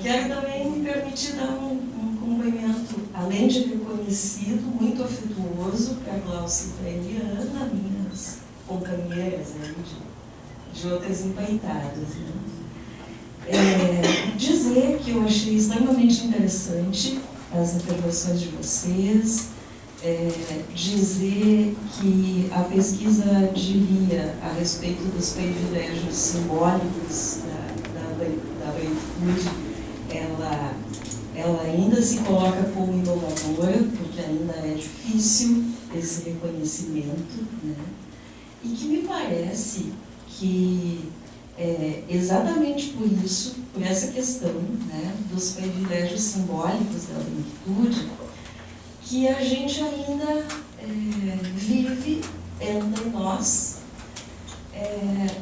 Quero também me permitir dar um cumprimento, além de reconhecido, muito afetuoso para a Glaucia e para a Eliana, minhas companheiras de outras empreitadas. Dizer que eu achei extremamente interessante as intervenções de vocês, dizer que a pesquisa de Lia a respeito dos privilégios simbólicos da branquitude, ela ainda se coloca como inovadora, porque ainda é difícil esse reconhecimento, né? E que me parece que exatamente por isso, por essa questão, né, dos privilégios simbólicos da branquitude, que a gente ainda vive entre nós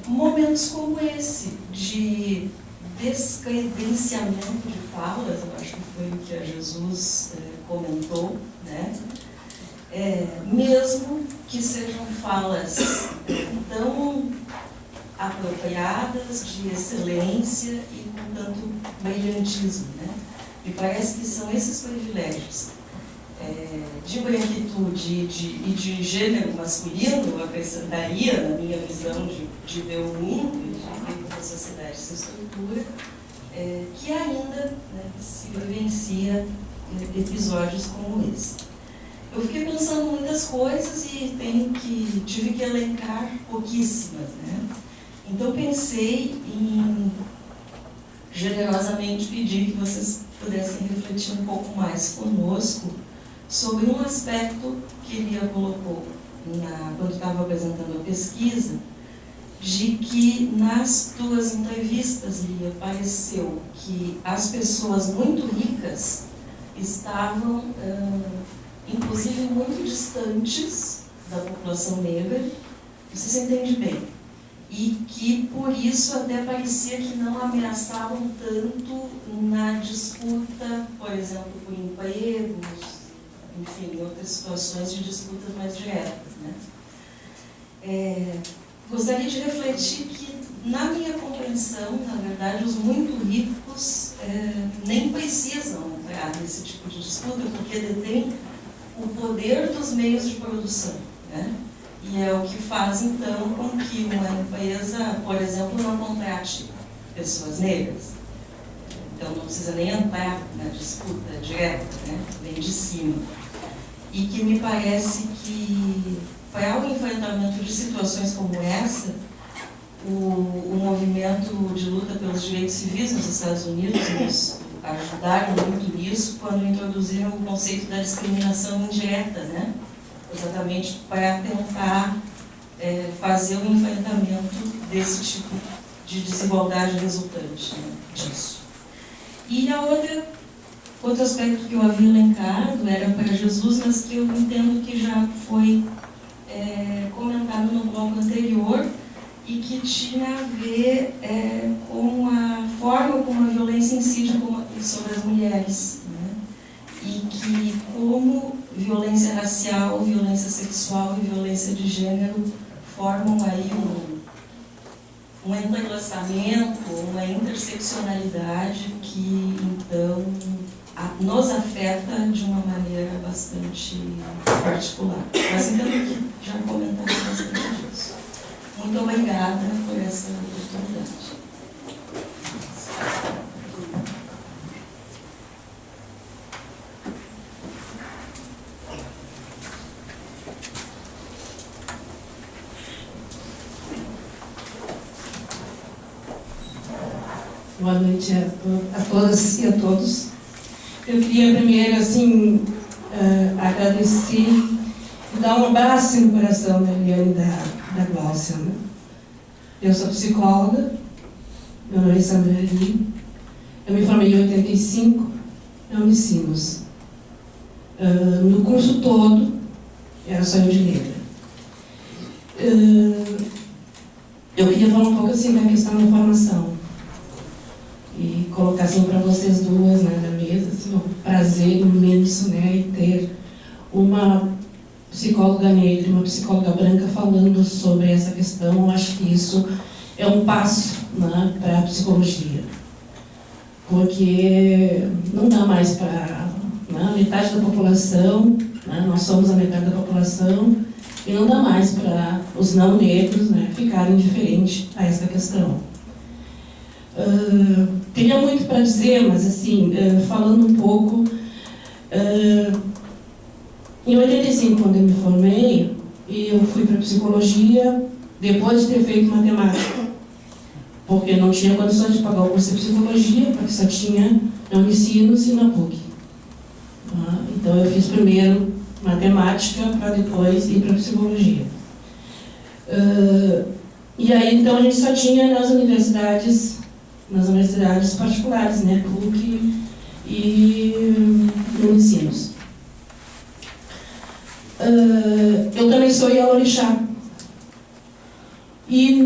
momentos como esse, de descredenciamento de falas, eu acho que foi o que a Jesus comentou, né? Mesmo que sejam falas tão apropriadas, de excelência e com tanto brilhantismo, né? Me parece que são esses privilégios de branquitude e de gênero masculino, eu acrescentaria, na minha visão de ver o mundo e de ver como a sociedade se estrutura, que ainda, né, se vivencia episódios como esse. Eu fiquei pensando em muitas coisas e tive que elencar pouquíssimas, né? Então pensei em generosamente pedir que vocês pudessem refletir um pouco mais conosco sobre um aspecto que Lia colocou quando estava apresentando a pesquisa, de que nas tuas entrevistas, Lia, pareceu que as pessoas muito ricas estavam, inclusive, muito distantes da população negra. Você se entende bem? E que, por isso, até parecia que não ameaçavam tanto na disputa, por exemplo, por empregos, enfim, em outras situações de disputas mais diretas, né? Gostaria de refletir que, na minha compreensão, na verdade, os muito ricos nem precisam entrar nesse tipo de disputa, porque detêm o poder dos meios de produção, né? E é o que faz, então, com que uma empresa, por exemplo, não contrate pessoas negras. Então, não precisa nem entrar na disputa direta, né? Vem de cima. E que me parece que, para o enfrentamento de situações como essa, o movimento de luta pelos direitos civis nos Estados Unidos nos ajudaram muito nisso quando introduziram o conceito da discriminação indireta, né? Exatamente para tentar fazer o enfrentamento desse tipo de desigualdade resultante, né, disso. E outro aspecto que eu havia elencado era para Jesus, mas que eu entendo que já foi comentado no bloco anterior e que tinha a ver com a forma como a violência incide sobre as mulheres, né? E que como violência racial, violência sexual e violência de gênero formam aí um entrelaçamento, uma interseccionalidade que, então, nos afeta de uma maneira bastante particular. Mas entendo que já comentamos bastante disso. Muito obrigada por essa oportunidade. Boa noite a todas e a todos. Eu queria primeiro, assim, agradecer e dar um abraço no coração da Eliane e da Glaucia, né? Eu sou psicóloga, meu nome é Sandra Lee, eu me formei em 85 na Unicinos. No curso todo, era sonho de negra. Eu queria falar um pouco assim da questão da formação. E colocar assim para vocês duas, né, na mesa, assim, um prazer imenso, né, e ter uma psicóloga negra e uma psicóloga branca falando sobre essa questão. Eu acho que isso é um passo, né, para a psicologia. porque não dá mais para, né, metade da população, né, nós somos a metade da população, e não dá mais para os não negros, né, ficarem indiferentes a essa questão. Teria muito para dizer, mas assim, falando um pouco, em 85, quando eu me formei, eu fui para psicologia depois de ter feito matemática, porque não tinha condições de pagar o curso de psicologia, porque só tinha na Unicinos e na PUC. Então eu fiz primeiro matemática para depois ir para psicologia. E aí então a gente só tinha nas universidades particulares, né, PUC e Unicinos. Eu também sou Ialorixá. E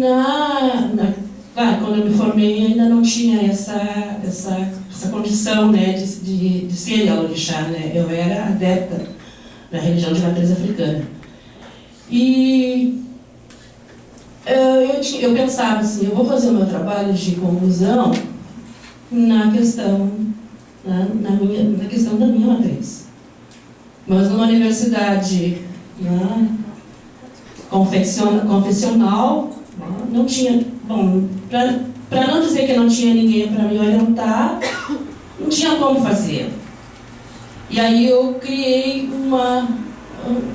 claro, quando eu me formei ainda não tinha essa condição, né, de ser Ialorixá, né? Eu era adepta da religião de matriz africana. E eu pensava assim, eu vou fazer o meu trabalho de conclusão na questão da minha matriz. Mas numa universidade, né, confessional, não tinha, bom, para não dizer que não tinha ninguém para me orientar, não tinha como fazer. E aí eu criei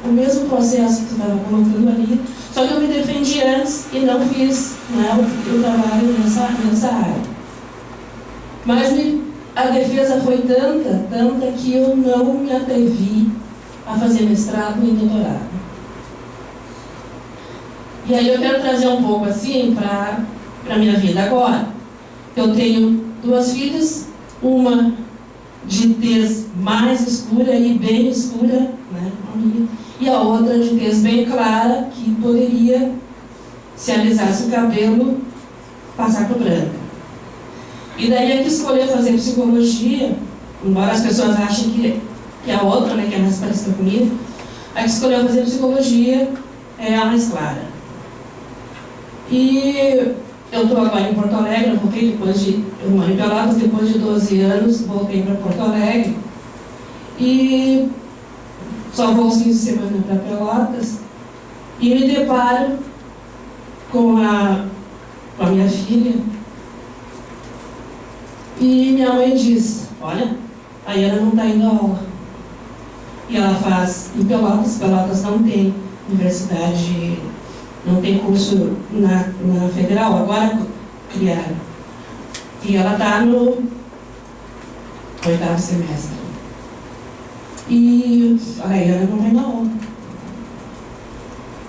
o mesmo processo que você estava colocando ali, só que eu me defendi antes e não fiz, né, o trabalho nessa área. Mas a defesa foi tanta que eu não me atrevi a fazer mestrado e doutorado. E aí eu quero trazer um pouco assim para a minha vida agora. Eu tenho 2 filhas, uma de tez mais escura e bem escura, né, e a outra de tez bem clara, que poderia, se alisasse o cabelo, passar para o branco. E daí é que escolheu fazer psicologia, embora as pessoas achem que a outra, né, que é mais parecida comigo, a que escolheu fazer psicologia é a mais clara. E eu estou agora em Porto Alegre, eu voltei eu moro em Pelotas, depois de 12 anos, voltei para Porto Alegre. E só vou os 15 de semana para Pelotas e me deparo com a minha filha. E minha mãe diz, olha, a Ana não está indo à aula. E ela faz em Pelotas não tem universidade, não tem curso na federal, agora criaram. E ela está no 8º semestre. E a Ana não vai na aula.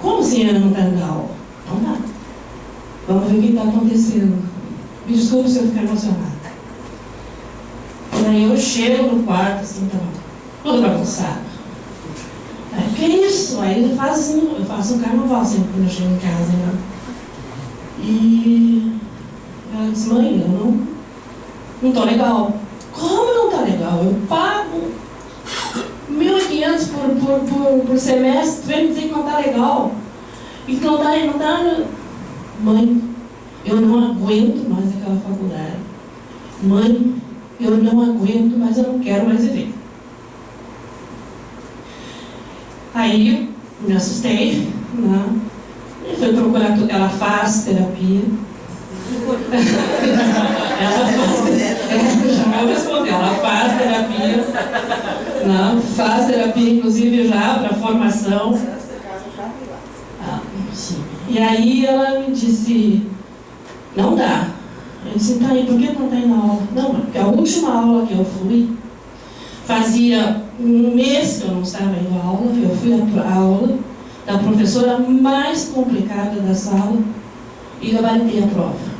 Como assim a Ana não está indo na aula? Não dá. Vamos ver o que está acontecendo. Me desculpe se eu ficar emocionada. E aí eu chego no quarto, assim, tá toda bagunçada. Que isso? Aí eu faço um carnaval sempre quando eu chego em casa, né? E ela diz, mãe, eu não tô legal. Como não tá legal? Eu pago 1.500 por semestre, vem me dizer que não tá legal. E que não tá... Mãe, eu não aguento mais aquela faculdade. Mãe, eu não aguento, mas eu não quero mais viver. Aí me assustei, né? E fui procurar tudo. Ela faz terapia. Já vou responder. Ela faz terapia. Não, faz terapia, inclusive já para formação. Sim. E aí ela me disse, não dá. Eu disse, tá aí, por que não está indo na aula? Não, porque a última aula que eu fui, fazia 1 mês que eu não estava indo à aula, eu fui à aula da professora mais complicada da sala e gabaritei a prova.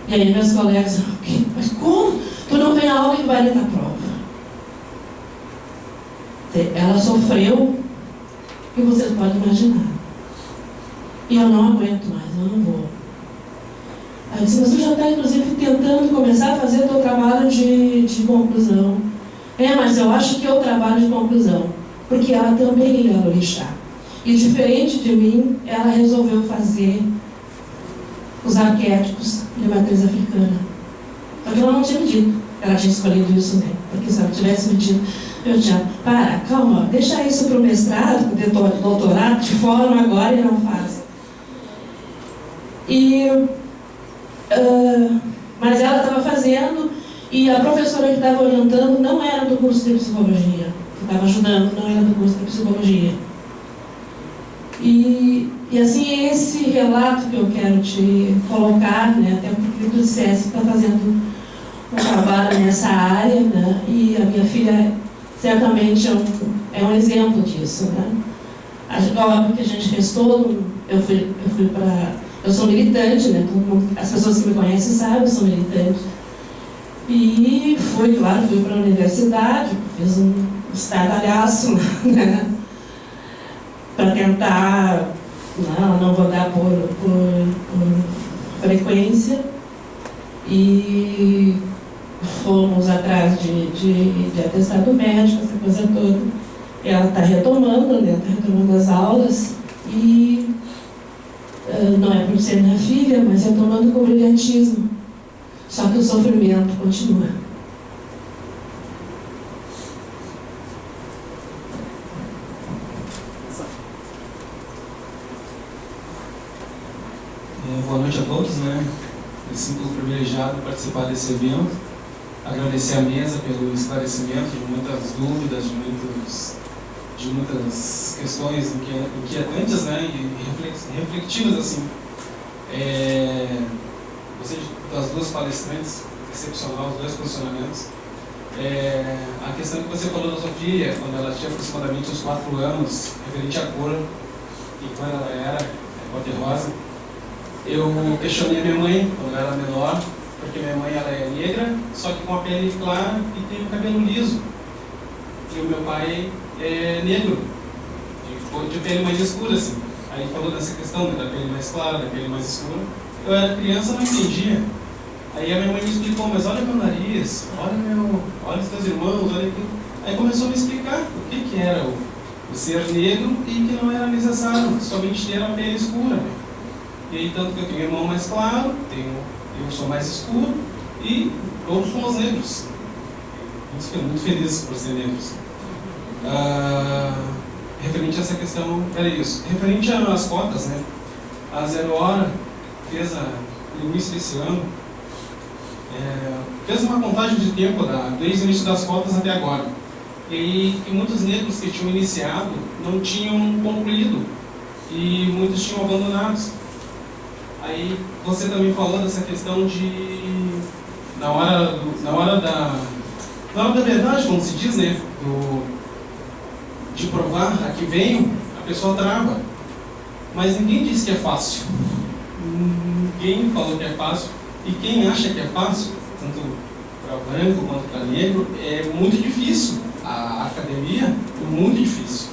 E aí meus colegas disseram, mas como? Tu não vem à aula e gabarita a prova? Ela sofreu o que vocês podem imaginar. E eu não aguento mais, eu não vou. Aí eu disse, mas tu já está, inclusive, tentando começar a fazer o teu trabalho de conclusão. Mas eu acho que é o trabalho de conclusão, porque ela também é orixá. E diferente de mim, ela resolveu fazer os arquétipos de matriz africana. Porque ela não tinha me dito que ela tinha escolhido isso, né? Porque se ela tivesse me dito, eu tinha, calma, deixa isso para o mestrado, para o doutorado, te forma agora e não faz. Mas ela estava fazendo, e a professora que estava orientando não era do curso de psicologia, que estava ajudando, não era do curso de psicologia. E assim, esse relato que eu quero te colocar, né, até porque tu disseste que está fazendo um trabalho nessa área, né, e a minha filha certamente é um exemplo disso, né. Óbvio que a gente fez todo, eu sou militante, né, as pessoas que me conhecem sabem, eu sou militante. E fui para a universidade, fiz um estardalhaço, né, para tentar, não vou dar por frequência, e fomos atrás de atestado médico, essa coisa toda. Ela está retomando, né, está retomando as aulas, e não é por ser minha filha, mas retomando com brilhantismo. Só que o sofrimento continua. Boa noite a todos, né? Me sinto privilegiado em participar desse evento. Agradecer à mesa pelo esclarecimento de muitas dúvidas, de muitas questões inquietantes, né? E reflexivas, assim. Gostei das duas palestrantes, excepcional, os dois posicionamentos. A questão que você falou da sua filha, quando ela tinha aproximadamente uns 4 anos, referente à cor, e quando ela era cor-de-rosa, eu questionei a minha mãe, quando ela era menor, porque minha mãe ela é negra, só que com a pele clara e tem o cabelo liso. E o meu pai é negro, de pele mais escura, assim. Aí falou dessa questão, né, da pele mais clara, da pele mais escura. Eu era criança, não entendia. Aí a minha mãe me explicou, mas olha meu nariz, olha os teus irmãos, olha aqui. Aí começou a me explicar o que era o ser negro e que não era necessário somente ter a pele escura. E aí, tanto que eu tenho um irmão mais claro, eu sou mais escuro e todos somos negros. Muito felizes por ser negros. Referente a essa questão, era isso. Referente às cotas, né? A Zero Hora fez, no início desse ano, fez uma contagem de tempo desde o início das cotas até agora. E muitos negros que tinham iniciado não tinham concluído e muitos tinham abandonado. Aí você também falou dessa questão de, na hora da verdade, como se diz, né, de provar a que venho, a pessoa trava. Mas ninguém disse que é fácil. Ninguém falou que é fácil. E quem acha que é fácil, tanto para branco quanto para negro, é muito difícil. A academia é muito difícil.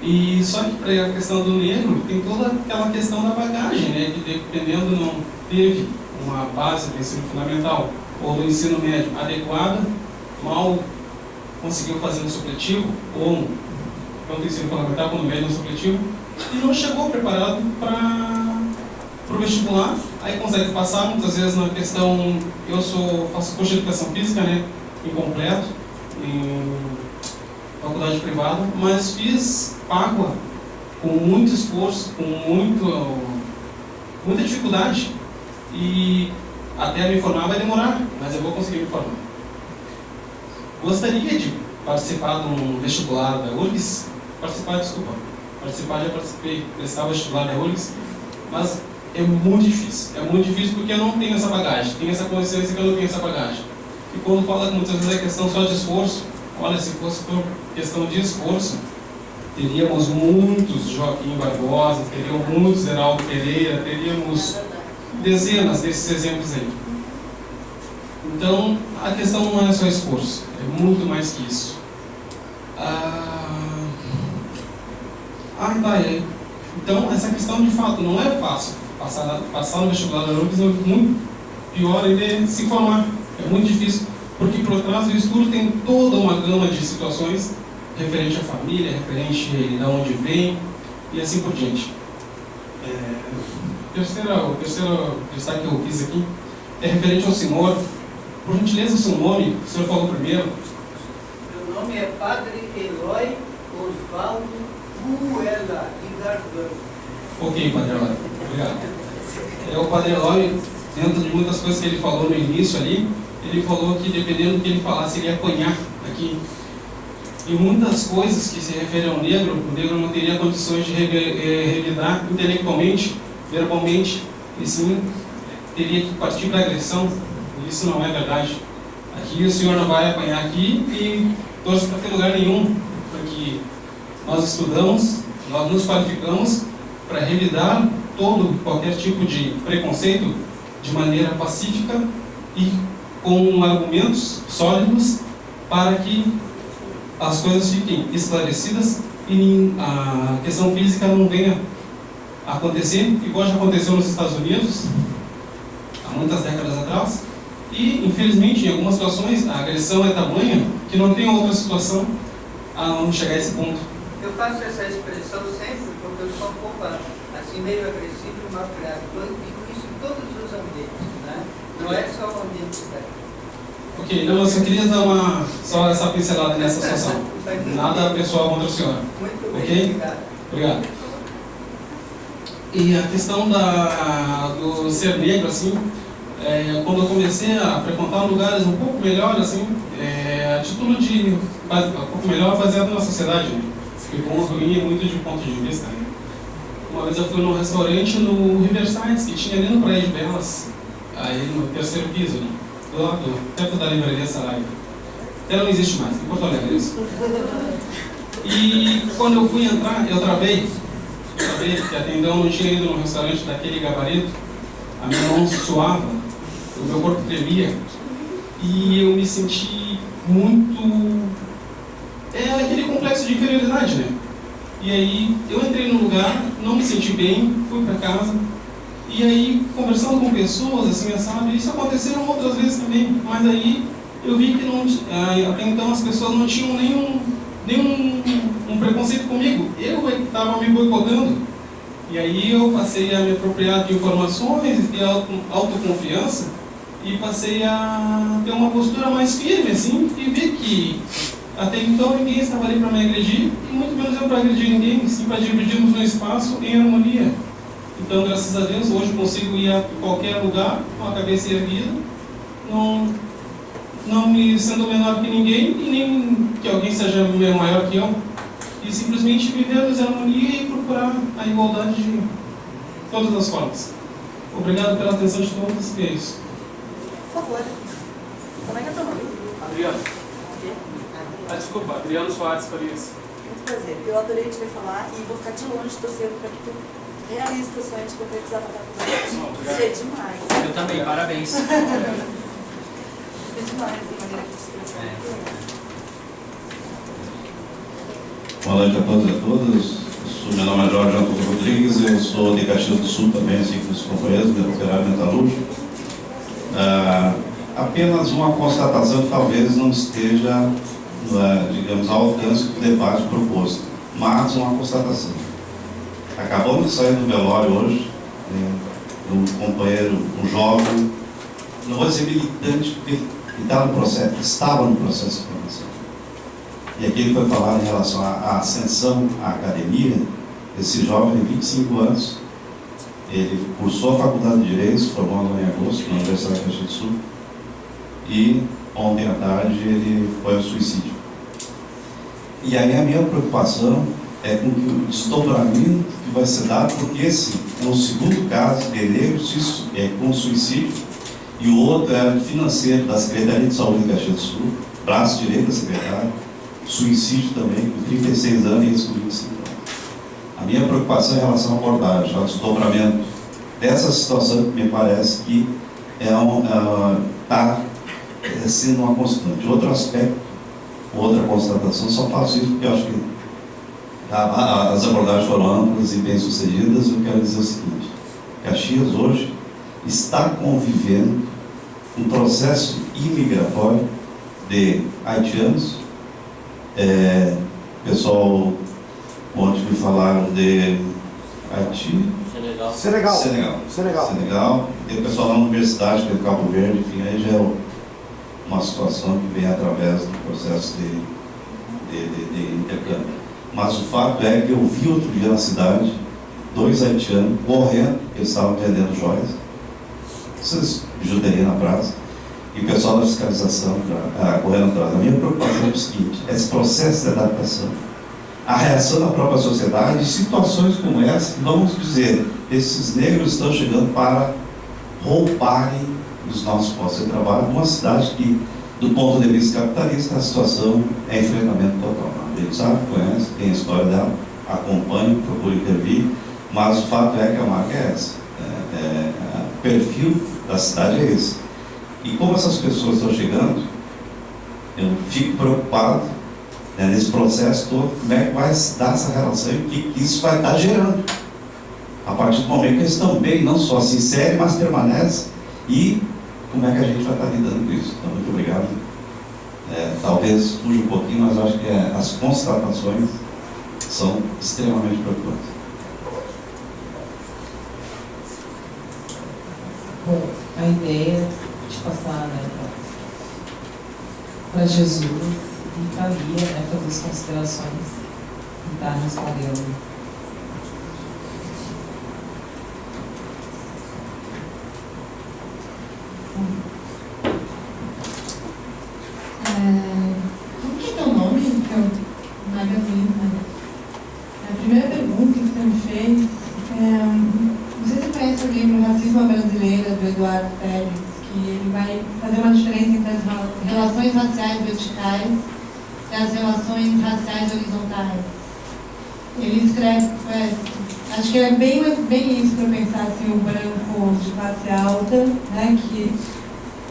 E só que para a questão do negro, tem toda aquela questão da bagagem, né? Que dependendo não teve uma base do ensino fundamental ou do ensino médio adequada, mal conseguiu fazer um supletivo, ou tanto no ensino fundamental quanto no médio no supletivo, e não chegou preparado para o vestibular, aí consegue passar, muitas vezes na questão, faço curso de educação física, né? Incompleto, em faculdade privada, mas fiz Págua com muito esforço, com muita dificuldade, e até me formar vai demorar, mas eu vou conseguir me formar. Gostaria de participar de um vestibular da URGS, já participei, prestar vestibular da URGS, mas é muito difícil porque eu não tenho essa bagagem, tenho essa consciência que eu não tenho essa bagagem. E quando fala que muitas vezes é questão só de esforço, olha, se fosse por questão de esforço, teríamos muitos Joaquim Barbosa, teríamos muitos Heraldo Pereira, teríamos dezenas desses exemplos aí. Então, a questão não é só esforço, é muito mais que isso. Então, essa questão de fato não é fácil. Passar no vestibular da URGS é muito pior ainda se formar. É muito difícil, porque por trás do estudo tem toda uma gama de situações referente à família, referente a onde vem e assim por diante. O terceiro destaque que eu fiz aqui é referente ao senhor Por gentileza, o seu nome, o senhor falou primeiro. Meu nome é Padre Eloy Osvaldo Ruela de Gargão. Ok, Padre Eloy, obrigado. O Padre Eloy, dentro de muitas coisas que ele falou no início ali, ele falou que dependendo do que ele falasse, ele ia apanhar aqui. E muitas coisas que se referem ao negro, o negro não teria condições de revidar intelectualmente, verbalmente, e sim teria que partir para a agressão. E isso não é verdade. Aqui o senhor não vai apanhar aqui e torce para ter lugar nenhum, porque nós estudamos, nós nos qualificamos para revidar qualquer tipo de preconceito de maneira pacífica e com argumentos sólidos para que as coisas fiquem esclarecidas e a questão física não venha a acontecer, igual já aconteceu nos Estados Unidos há muitas décadas atrás. E, infelizmente, em algumas situações, a agressão é tamanha que não tem outra situação a não chegar a esse ponto. Eu faço essa expressão sempre porque eu sou um pouco assim, meio agressivo e mal criado. Eu digo isso em todos os ambientes, né? Não é só o ambiente técnico. Ok, então eu só queria dar só essa pincelada nessa situação. Nada pessoal contra o senhor. Muito bem, ok? obrigado. Obrigado. E a questão do ser negro, assim, quando eu comecei a frequentar lugares um pouco melhor, assim, a título de um pouco melhor baseado na sociedade, né? Porque como eu vinha muito de ponto de vista, né? Uma vez eu fui num restaurante no Riverside, que tinha ali no Praia de Belas, aí no terceiro piso, né? Do lado, perto da livraria Saraiva. Ela não existe mais, em Porto Alegre isso. E quando eu fui entrar, eu travei, porque até então eu não tinha ido num restaurante daquele gabarito, a minha mão suava, o meu corpo tremia, e eu me senti muito... aquele complexo de inferioridade, né? E aí eu entrei no lugar, não me senti bem, fui para casa, e aí conversando com pessoas, assim, sabe, isso aconteceram outras vezes também, mas aí eu vi que não, até então as pessoas não tinham nenhum preconceito comigo, eu estava me boicotando. E aí eu passei a me apropriar de informações e autoconfiança e passei a ter uma postura mais firme, assim, e vi que até então ninguém estava ali para me agredir, e muito menos eu para agredir ninguém, sim para dividirmos um espaço em harmonia. Então, graças a Deus, hoje eu consigo ir a qualquer lugar com a cabeça erguida, não me sendo menor que ninguém e nem que alguém seja maior que eu. E simplesmente viver em harmonia e procurar a igualdade de todas as formas. Obrigado pela atenção de todos, e é isso. Por favor. Como é que é teu nome? Adriano. Desculpa, Adriano Soares Farias. Muito prazer. Eu adorei te ver falar e vou ficar de longe torcendo para que tu realize teu sonho de concretizar a faculdade. Isso é demais. Eu também, parabéns. É demais a maneira que te expressou. Boa noite a todos e a todas. Meu nome é Jorge Antônio Rodrigues, eu sou de Caxias do Sul também, assim como os companheiros, meu operário metalúrgico. Apenas uma constatação que talvez não esteja, digamos, ao alcance do debate proposto, mas uma constatação. Acabamos de sair do velório hoje, um companheiro, um jovem, não vou dizer militante, porque ele estava no processo de formação. E aqui ele foi falar em relação à ascensão à academia. Esse jovem de 25 anos, ele cursou a faculdade de Direito, se formou agora em agosto na Universidade de Caxias do Sul, e ontem à tarde ele foi ao suicídio. E aí a minha preocupação é com o desdobramento que vai ser dado, porque esse é o segundo caso de negro com suicídio, e o outro é financeiro da Secretaria de Saúde de Caxias do Sul, braço direito da secretária, suicídio também, com 36 anos e esse com 25 anos. A minha preocupação é em relação à abordagem, ao desdobramento dessa situação, que me parece que está sendo uma constante. Outro aspecto, outra constatação, só faço isso porque eu acho que as abordagens foram amplas e bem sucedidas. Eu quero dizer o seguinte: Caxias hoje está convivendo um processo imigratório de haitianos, pessoal ontem me falaram de Haiti, Senegal. tem o pessoal da universidade, que é Cabo Verde, enfim, aí já é uma situação que vem através do processo de intercâmbio. Mas o fato é que eu vi outro dia na cidade 2 haitianos correndo, eles estavam vendendo joias, essas bijuterias na praça, e o pessoal da fiscalização correndo atrás. A minha preocupação é o seguinte: esse processo de adaptação, a reação da própria sociedade, situações como essa, vamos dizer, esses negros estão chegando para roubarem os nossos postos de trabalho numa cidade que, do ponto de vista capitalista, a situação é enfrentamento total. A gente sabe, conhece, tem a história dela, acompanha, procura intervir, mas o fato é que a marca é essa. O perfil da cidade é esse. E como essas pessoas estão chegando, eu fico preocupado, né, nesse processo todo, como é que vai se dar essa relação e o que isso vai estar gerando. A partir do momento que eles estão bem, não só se inserem, mas permanecem, e como é que a gente vai estar lidando com isso. Então, muito obrigado. Talvez fuja um pouquinho, mas acho que as constatações são extremamente preocupantes. Bom, a ideia de passar, né, para Jesus e para Lia, né, fazer as considerações e estar respondendo. Como que é teu nome, então? Magazine. A primeira pergunta que você me fez não sei se você conhece o livro Racismo à Brasileira, do Eduardo Teles, que ele vai fazer uma diferença entre as relações raciais verticais e as relações raciais horizontais. Ele escreve, acho que é bem isso para pensar assim, o branco de classe alta, né,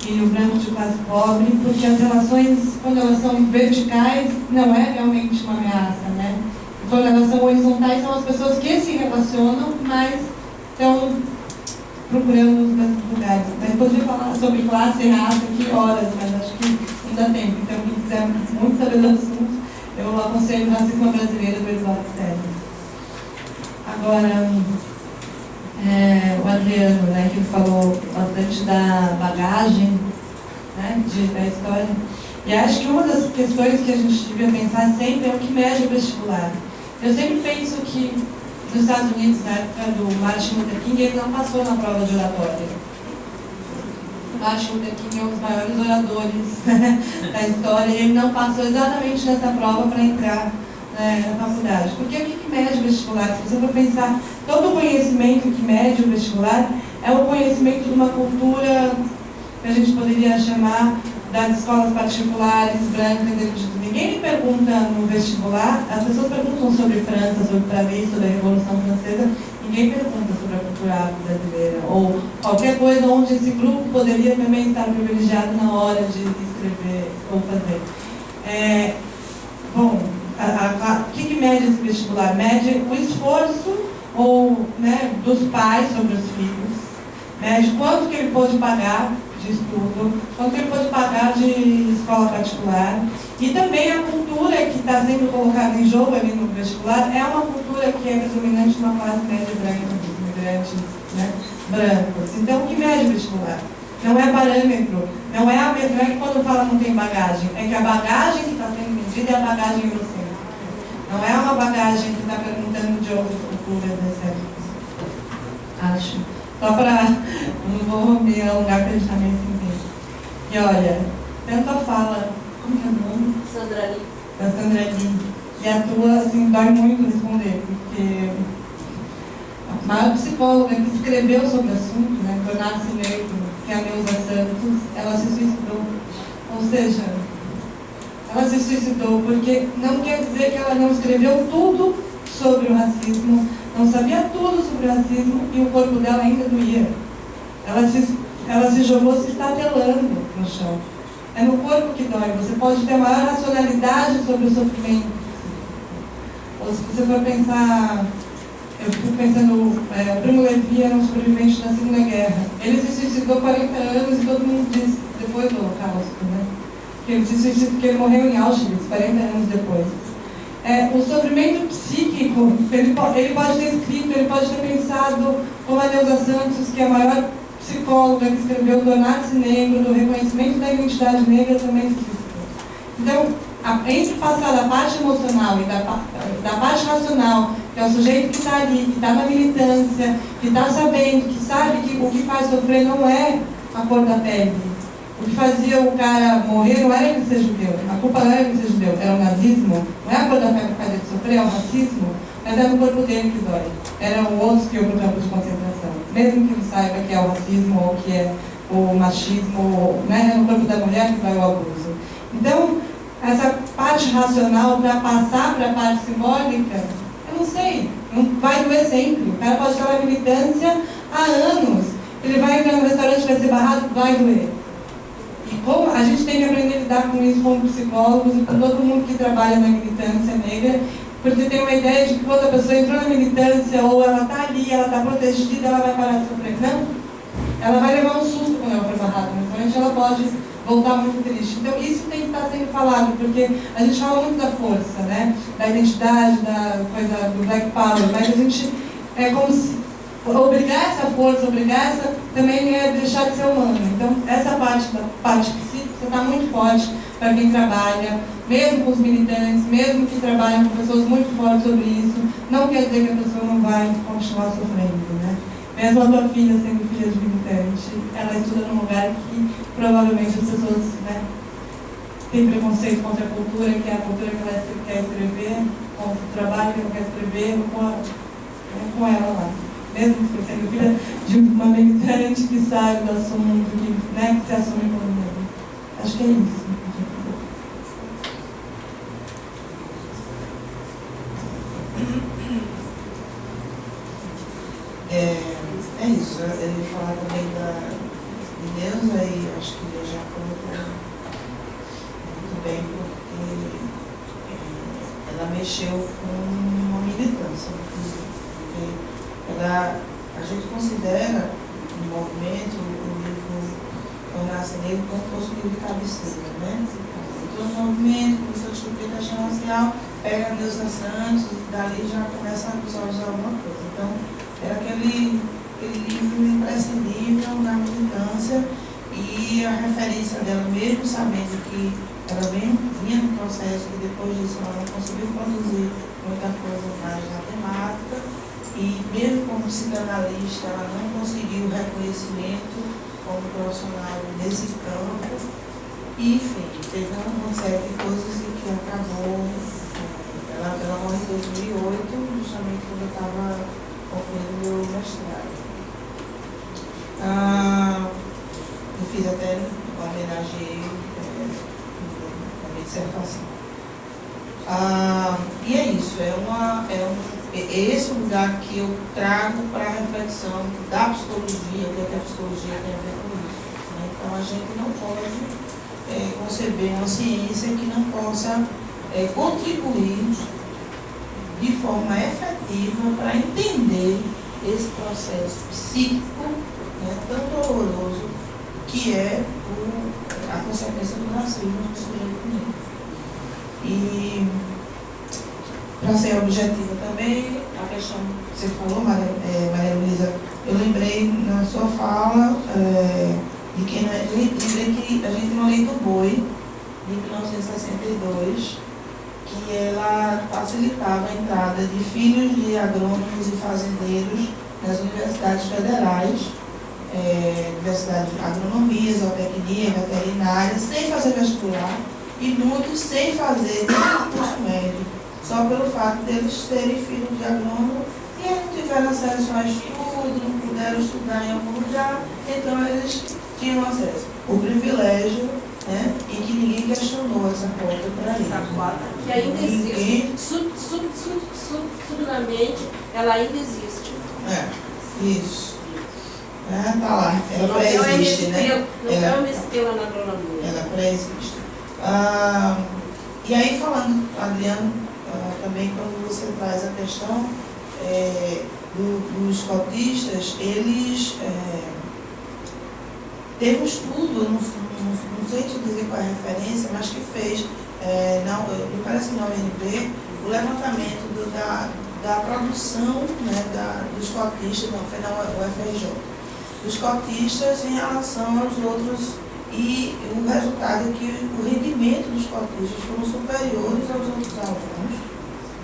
e o branco de classe pobre, porque as relações, quando elas são verticais, não é realmente uma ameaça, né? E quando elas são horizontais, são as pessoas que se relacionam, mas estão procurando os mesmos lugares. Mas poderia falar sobre classe e raça aqui horas, mas acho que não dá tempo. Então, quem quiser muito saber do assunto, eu aconselho o Racismo Brasileiro do Eduardo Teles. Agora, o Adriano, né, que falou bastante da bagagem, né, da história. E acho que uma das questões que a gente devia pensar sempre é o que mede o vestibular. Eu sempre penso que nos Estados Unidos, na época do Martin Luther King, ele não passou na prova de oratória. O Martin Luther King é um dos maiores oradores da história, e ele não passou exatamente nessa prova para entrar na faculdade. Porque o que mede o vestibular? Se você for pensar, todo o conhecimento que mede o vestibular é o conhecimento de uma cultura que a gente poderia chamar das escolas particulares, brancas, ninguém me pergunta no vestibular, as pessoas perguntam sobre França, sobre Paris, sobre a Revolução Francesa, ninguém pergunta sobre a cultura brasileira, ou qualquer coisa onde esse grupo poderia também estar privilegiado na hora de escrever ou fazer. Bom, o que mede esse vestibular? Mede o esforço dos pais sobre os filhos, mede quanto que ele pôde pagar de estudo, quanto ele pode pagar de escola particular, e também a cultura que está sendo colocada em jogo ali no vestibular é uma cultura que é predominante numa classe média branca, dos imigrantes, né, brancos. Então, o que mede o vestibular? Não é parâmetro, não é que quando fala não tem bagagem, é que a bagagem que está sendo medida é a bagagem eurocêntrica. Não é uma bagagem que está perguntando de outras culturas, etc. Acho. Só para, não vou me alongar para a gente também se entender. E olha, tanto a fala, como que é o nome? Sandra Lee. Da Sandra Lee. E a tua, assim, dói muito responder, porque a maior psicóloga que escreveu sobre o assunto, né, tornar-se negro, que é a Neuza Santos, ela se suicidou. Ou seja, ela se suicidou porque não quer dizer que ela não escreveu tudo sobre o racismo, não sabia tudo sobre o racismo e o corpo dela ainda doía. Ela se jogou se estatelando no chão. É no corpo que dói. Você pode ter a maior racionalidade sobre o sofrimento. Ou se você for pensar, eu fico pensando, o Primo Levi era um sobrevivente da Segunda Guerra. Ele se suicidou 40 anos e todo mundo diz, depois do Holocausto, né? Que ele se suicidou porque ele morreu em Auschwitz 40 anos depois. O sofrimento psíquico, ele pode ter escrito, ele pode ter pensado, como a Neuza Santos, que é a maior psicóloga que escreveu Tornar-se Negro, do reconhecimento da identidade negra, também se suicidou. Então, entre passar da parte emocional e da parte racional, que é o sujeito que está ali, que está na militância, que está sabendo, que sabe que o que faz sofrer não é a cor da pele. O que fazia o cara morrer não era ele ser judeu, a culpa não era ele ser judeu, era o nazismo, não é a cor da pele que faz ele sofrer, é o racismo, mas era o corpo dele que dói. Era o outro que ia para o campo de concentração. Mesmo que ele saiba que é o racismo ou que é o machismo, né, é no corpo da mulher que vai o abuso. Então, essa parte racional para passar para a parte simbólica, eu não sei, não vai doer sempre. O cara pode estar na militância há anos, ele vai entrar no restaurante, vai ser barrado, vai doer. E como a gente tem que aprender a lidar com isso como psicólogos e com todo mundo que trabalha na militância negra, porque tem uma ideia de que quando a pessoa entrou na militância, ou ela está ali, ela está protegida, ela vai parar de sofrer. Não, ela vai levar um susto quando ela for barrada, mas ela pode voltar muito triste. Então isso tem que estar sendo falado, porque a gente fala muito da força, né? Da identidade, da coisa do Black Power, mas a gente é como se obrigar essa força, obrigar essa também é deixar de ser humano. Então essa parte psíquica está muito forte para quem trabalha, mesmo com os militantes, mesmo que trabalham com pessoas muito fortes sobre isso, não quer dizer que a pessoa não vai continuar sofrendo, né? Mesmo a tua filha sendo filha de militante, ela estuda num lugar que provavelmente as pessoas, né, têm preconceito contra a cultura, que é a cultura que ela quer escrever, contra o trabalho que ela quer escrever, com ela lá. Mesmo que sendo filha de uma militante que sabe do assunto, que, né, que se assume como negra. Acho que é isso. É isso, eu ia falar também de Deus, aí acho que eu já conto muito bem, porque ela mexeu com uma militância, inclusive, porque a gente considera o movimento, o livro Tornar-se Negro, como fosse um livro de cabeceira, né? Entrou no movimento, começou a discutir a questão racial, pega a Neuza Santos e dali já começa a visualizar alguma coisa. Então, era aquele livro imprescindível na militância e a referência dela, mesmo sabendo que ela vinha no processo e depois disso ela não conseguiu produzir muita coisa mais na temática e mesmo como psicanalista ela não conseguiu reconhecimento como profissional desse campo e enfim, teve uma série de coisas e que acabou, ela morreu em 2008, justamente quando eu estava concluindo meu mestrado. Eu fiz até uma homenagem na minha dissertação. E é isso, é esse o lugar que eu trago para a reflexão da psicologia, o que a psicologia tem a ver com isso. Né? Então a gente não pode conceber uma ciência que não possa contribuir de forma efetiva para entender esse processo psíquico, né, tão doloroso que é a consequência do racismo do sujeito negro. E, para ser objetiva também, a questão que você falou, Maria Luísa, eu lembrei na sua fala de que a gente não lei do Boi, de 1962, que ela facilitava a entrada de filhos de agrônomos e fazendeiros nas universidades federais, universidade de agronomia, zootecnia, veterinária, sem fazer vestibular, e muitos sem fazer curso médio, só pelo fato deles serem filhos de agrônomo e eles não tiveram acesso a estudo, não puderam estudar em algum lugar, então eles tinham acesso. O privilégio, né, e que ninguém questionou essa porta para eles. Essa quadra, que ainda existe. Subitamente, ela ainda existe. Isso. Tá lá, ela pré-existe, né? Não é uma estrela na agronomia. Ela pré-existe. E aí, falando, Adriano, também quando você traz a questão dos cotistas, eles teve um estudo, não sei te dizer qual é a referência, mas que fez, me parece que na UNB, o levantamento da produção, né, dos cotistas, não, foi na UFRJ. dos cotistas em relação aos outros, e o resultado é que o rendimento dos cotistas foram superiores aos outros alunos,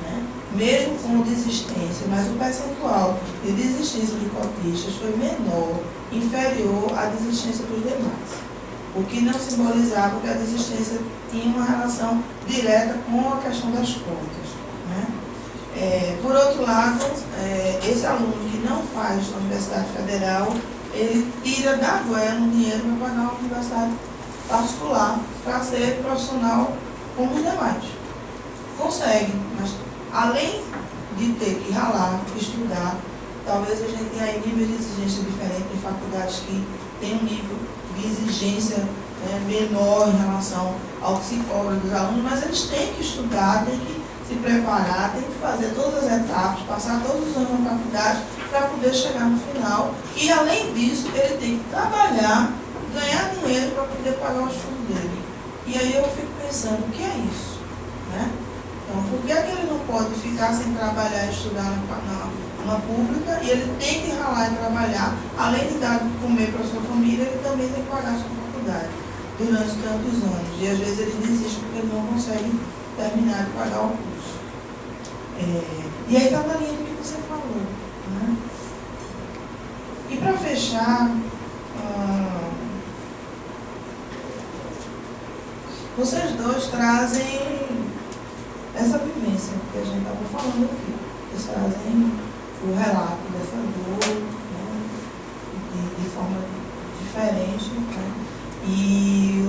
né? Mesmo com desistência, mas o percentual de desistência de cotistas foi menor, inferior à desistência dos demais, o que não simbolizava que a desistência tinha uma relação direta com a questão das contas, né? Por outro lado, esse aluno que não faz na Universidade Federal, ele tira da goela um dinheiro para pagar uma universidade particular, para ser profissional como os demais. Consegue, mas além de ter que ralar, estudar, talvez a gente tenha aí níveis de exigência diferentes em faculdades que têm um nível de exigência menor em relação ao que se cobra dos alunos, mas eles têm que estudar, têm que se preparar, têm que fazer todas as etapas, passar todos os anos na faculdade para poder chegar no final. E além disso, ele tem que trabalhar, ganhar dinheiro para poder pagar o estudo dele. E aí eu fico pensando, o que é isso? Né? Então, por que ele não pode ficar sem trabalhar e estudar numa pública, e ele tem que ralar e trabalhar, além de dar de comer para a sua família, ele também tem que pagar a sua faculdade durante tantos anos. E às vezes ele desiste porque ele não consegue terminar de pagar o curso. E aí está na linha do que você falou. Né? E para fechar, vocês dois trazem essa vivência que a gente estava falando aqui. Vocês trazem o relato dessa dor, né? de forma diferente. Né? E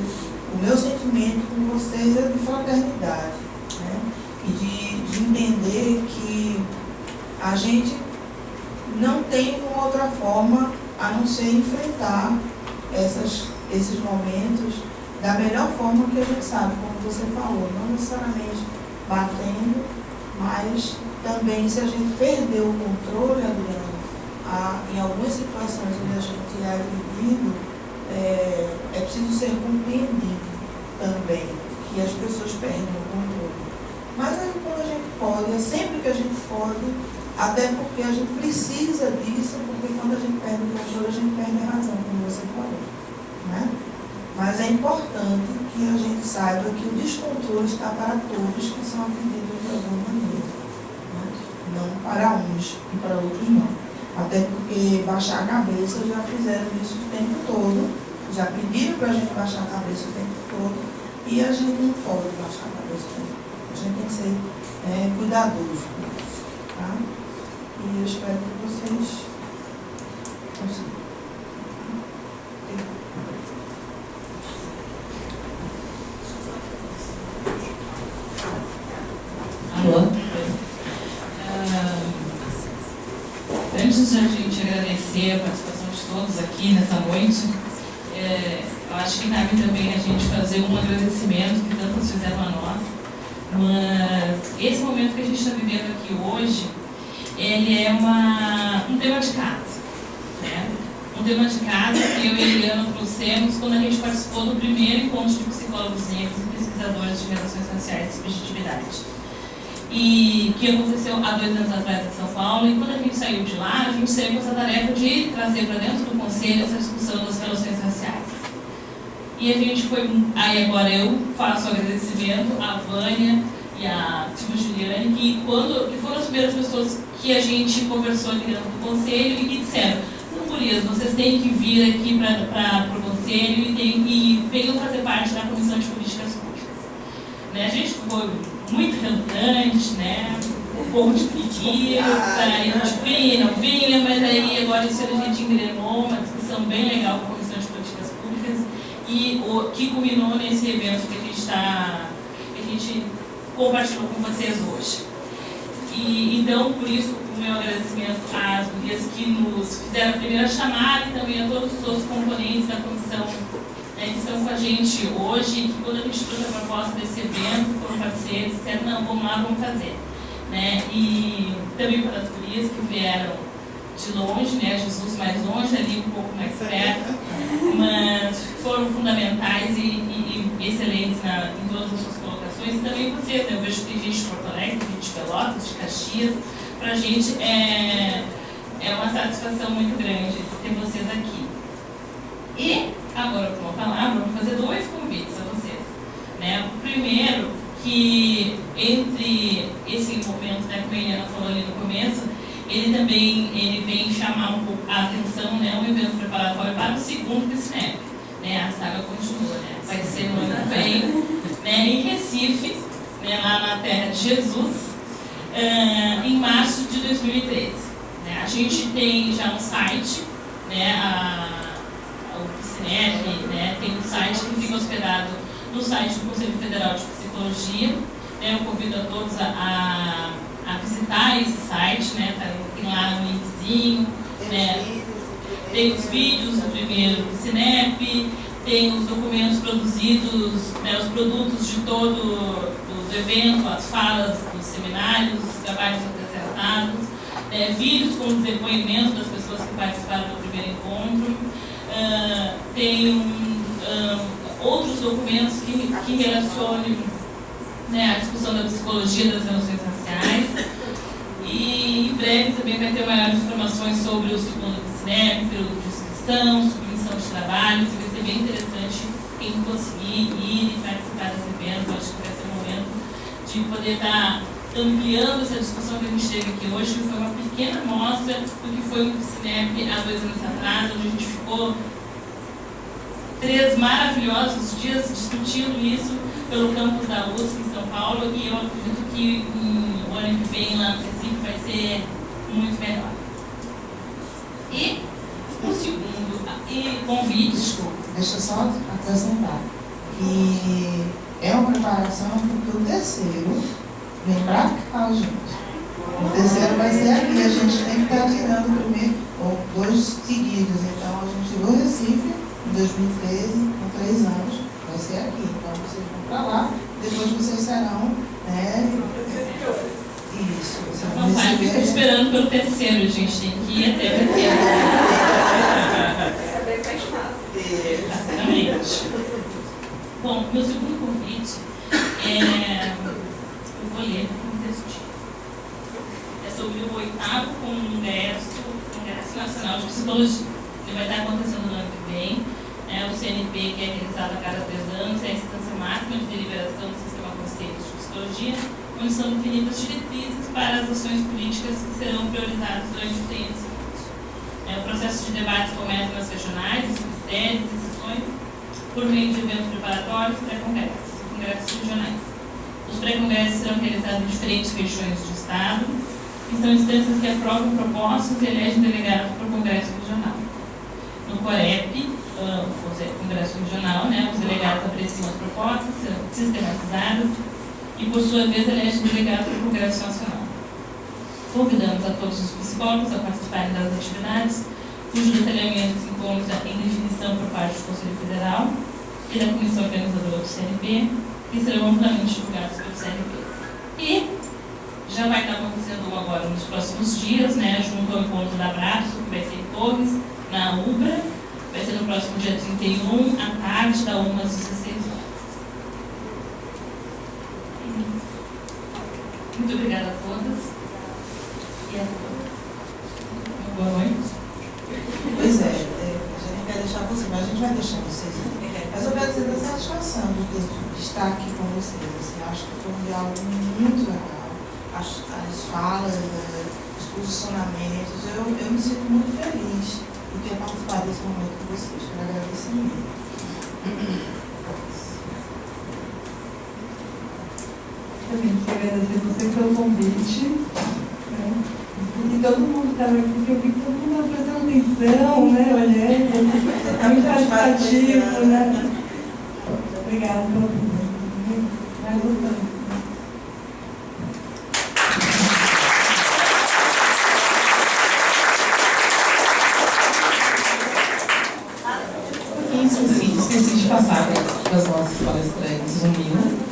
o meu sentimento com vocês é de fraternidade, né? E de entender que a gente não tem uma outra forma a não ser enfrentar esses momentos da melhor forma que a gente sabe, como você falou, não necessariamente batendo, mas também se a gente perder o controle, Adriano, em algumas situações onde a gente é agredido, é preciso ser compreendido também, que as pessoas perdem o controle. Mas aí quando a gente pode, é sempre que a gente pode, até porque a gente precisa disso, porque quando a gente perde o controle, a gente perde a razão, como você falou. Né? Mas é importante que a gente saiba que o descontrole está para todos que são atendidos de alguma maneira. Né? Não para uns e para outros não. Até porque baixar a cabeça já fizeram isso o tempo todo, já pediram para a gente baixar a cabeça o tempo todo, e a gente não pode baixar a cabeça o tempo todo. A gente tem que ser cuidadoso com isso. Tá? E eu espero que vocês consigam. Alô? Antes de a gente agradecer a participação de todos aqui nessa noite, eu acho que cabe também a gente fazer um agradecimento que tantos fizeram a nós, mas esse momento que a gente está vivendo aqui hoje, ele é um tema de casa, né? Um tema de casa que eu e a Eliana trouxemos quando a gente participou do primeiro encontro de psicólogos negros e pesquisadores de relações raciais e subjetividade. E que aconteceu há 2 anos atrás em São Paulo, e quando a gente saiu de lá, a gente saiu com essa tarefa de trazer para dentro do conselho essa discussão das relações raciais. E a gente foi, aí agora eu faço o agradecimento à Vânia e à Silvia Juliane, que foram as primeiras pessoas que a gente conversou aqui dentro do conselho e que disseram: não, gurias, vocês têm que vir aqui para o conselho e venham fazer parte da Comissão de Políticas Públicas. Né? A gente ficou muito redundante, né? Um pouco de preguiça, a gente vinha, não vinha, mas aí agora esse ano a gente engrenou uma discussão bem legal com a Comissão de Políticas Públicas e que culminou nesse evento que a gente compartilhou com vocês hoje. E então, por isso, o meu agradecimento às gurias que nos fizeram a primeira chamada e também a todos os outros componentes da comissão que estão com a gente hoje, que quando a gente trouxe a proposta desse evento, foram parceiros, disseram: não, vamos lá, vamos fazer. Né? E também para as gurias que vieram de longe, né? Jesus mais longe, ali um pouco mais perto, mas foram fundamentais e excelentes em todas as suas colocações. E também vocês, né? Eu vejo que tem gente de Porto Alegre, gente de Pelotas, de Caxias. Para a gente é uma satisfação muito grande ter vocês aqui. agora com a palavra, vou fazer 2 convites a vocês. Né? O primeiro, que entre esse momento, né, como a Eliana falou ali no começo, ele vem chamar um pouco a atenção, né, um evento preparatório para o segundo PCNEP. Né? A saga continua, né? Vai ser no ano que vem, né, em Recife, né, lá na Terra de Jesus, em março de 2013. Né? A gente tem já um site, né, o PCNEP, né, tem um site que fica hospedado no site do Conselho Federal de Psicologia. Né? Eu convido a todos a visitar esse site, né? Tem lá um linkzinho, né? Tem os vídeos do primeiro PCNEP, tem os documentos produzidos, né, os produtos de todo o evento, as falas dos seminários, os trabalhos apresentados, vídeos com os depoimentos das pessoas que participaram do primeiro encontro, tem outros documentos que relacionam, né, a discussão da psicologia das relações raciais. E em breve também vai ter maiores informações sobre o segundo PCNEP, período de inscrição, submissão de trabalhos, e vai ser bem interessante quem conseguir ir e participar desse evento. Acho que vai ser um momento de poder estar ampliando essa discussão que a gente teve aqui hoje, que foi uma pequena amostra do que foi o PCNEP há 2 anos atrás, onde a gente ficou 3 maravilhosos dias discutindo isso pelo campus da USP em São Paulo, e eu acredito que o ano que vem lá no Recife vai ser muito melhor. E o segundo convite... Desculpa, deixa eu só acrescentar. E é uma preparação porque o terceiro vem para cá, gente. O terceiro vai ser aqui. A gente tem que estar tirando o primeiro, ou 2 seguidos. Então, a gente tirou o Recife em 2013, com 3 anos. Vai ser aqui. Então, vocês vão para lá. Depois vocês serão... Isso. Não vai ficar esperando pelo terceiro, a gente tem que ir até o terceiro. Saber que faz fácil. Exatamente. Bom, meu segundo convite eu vou ler um textinho. É sobre o 8º Congresso Nacional de Psicologia. Ele vai estar acontecendo no ano que vem. O CNP, que é realizado a cada 3 anos, é a instância máxima de deliberação do Sistema Conselhos de Psicologia, onde são definidas diretrizes para as ações políticas que serão priorizadas durante o triênio seguinte. O processo de debate começa nas regionais, subséries e sessões, por meio de eventos preparatórios e pré-congressos, congressos regionais. Os pré-congressos serão realizados em diferentes regiões do Estado, e são instâncias que aprovam propostas e elegem delegados para o Congresso Regional. No COREP, Congresso Regional, né, os delegados apreciam as propostas, serão sistematizadas e, por sua vez, elegem delegados para o Congresso Nacional. Convidamos a todos os psicólogos a participarem das atividades, cujo detalhamento se encontra em definição por parte do Conselho Federal e da Comissão Organizadora do CNP, que serão amplamente divulgados pelo CNP. E já vai estar acontecendo agora nos próximos dias, né, junto ao encontro da Abraço, que vai ser em Torres, na UBRA, vai ser no próximo dia 31, à tarde, da 1 às 16 horas. Muito obrigada a todas e a todos. Boa noite. Pois é, a gente quer deixar você, mas a gente vai deixar vocês. Mas eu quero dizer da satisfação de estar aqui com vocês. Assim, acho que foi um diálogo muito legal. As falas, os posicionamentos, eu me sinto muito feliz de ter participado desse momento com vocês. Quero agradecer muito. Também quero agradecer você pelo convite. Né? E todo mundo estava aqui, porque eu vi que todo mundo estava prestando atenção, né? Olhando, muito participativo, né? Obrigada pelo convite. Mais voltando. Esqueci de passar para as nossas palestrantes um minuto.